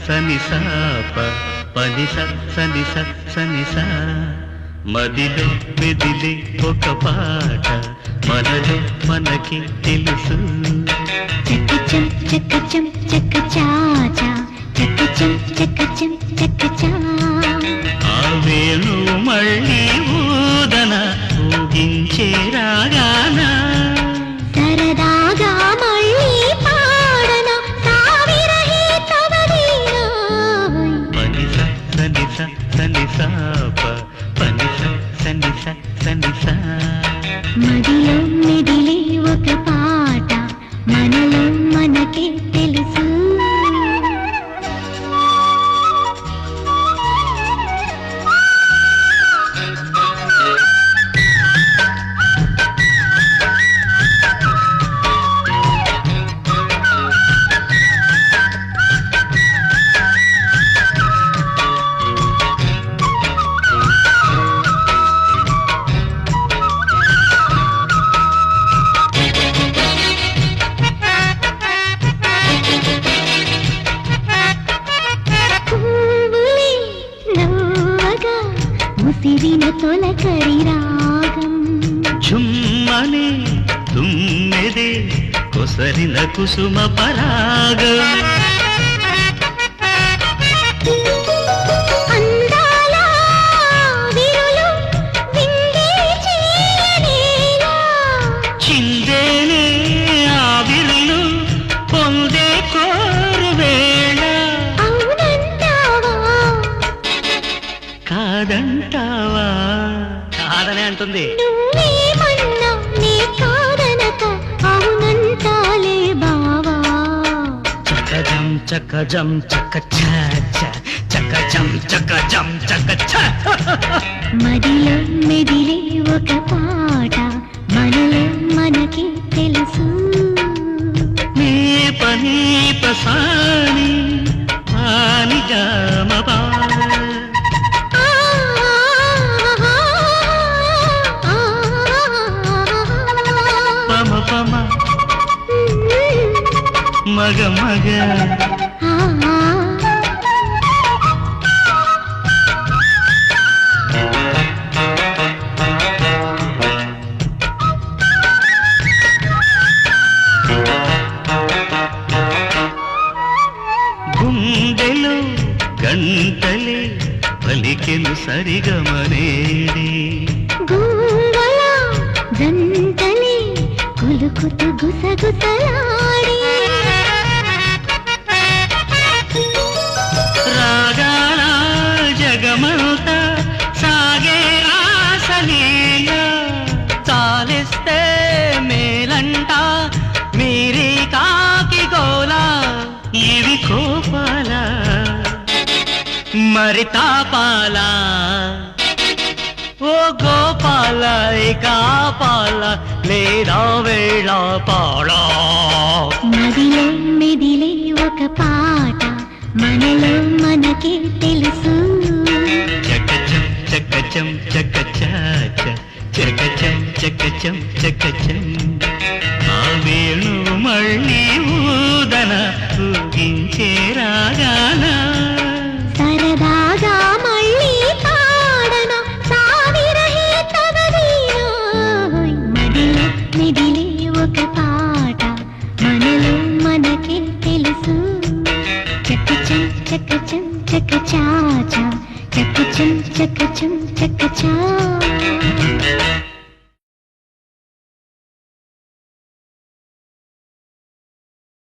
సనిసాప పనిస సనిస సనిస మదిలో మెదిలే ఒక పాట మనలో మనకి తెలుసు చక్కచం చక్కచం చక్కచాచా చక్కచం చక్కచం చక్కచా ఆ వేణు మళ్ళీ ఊదన ఊగించే రాగాన సరదాగా మళ్ళీ పాడన సావిరహి తవదీనా పనిస సనిస సనిసాప పనిస సనిస సనిస మదిలో మెదిలే ఒక పాట మనలో మనకే తెలుసు ముసిరిన తొలకరి రాగం ఝుమ్మనే తుమ్మెదే కొసరిన కుసుమ పరాగం అందాల విరులు విందే చేయనేలా చిందేనే ఆవిరులు పొందే కోరు వేళ అవునంటావా కాదంటావా కాదనే అంటుంది నువ్వేమన్నా నీ కాదనక అవునంటాలే బావా చకజం చకజం చకచ చకజం చకజం చకచ మదిలో మెదిలే ఒక పాట మనలో మనకి తెలుసు నీ పని పసాని పాని గమపా పమ పమ మగ మగ గుండెలో గంటలే పలికెను సరిగమనేడే గూవల జంటలే కొలుకుతూ గుసగుసలాడి రాగాల జగమంత సాగే ఆసలీల చాలిస్తే మేలంట మీరి కాకి గోలా ఇవి కోపాల మరి తాపాల ఓ గోపాల ఇక ఆపాల లేదా వేళ పాడా మదిలో మెదిలే ఒక పాట మనలో మనకి తెలుసు చకచం చకచం చకచాచ చకచం చకచం చకచం ఆ వేణు మళ్ళీ ఊదన ఊగించే రాగాన సరదాగా మళ్ళీ పాడన సావిరహి తవదీనా మదిలో మెదిలే ఒక పాట మనలో మనకి తెలుసు చక్కచం చక్కచం చక్కచాచా చక్కచం చక్కచం చక్కచా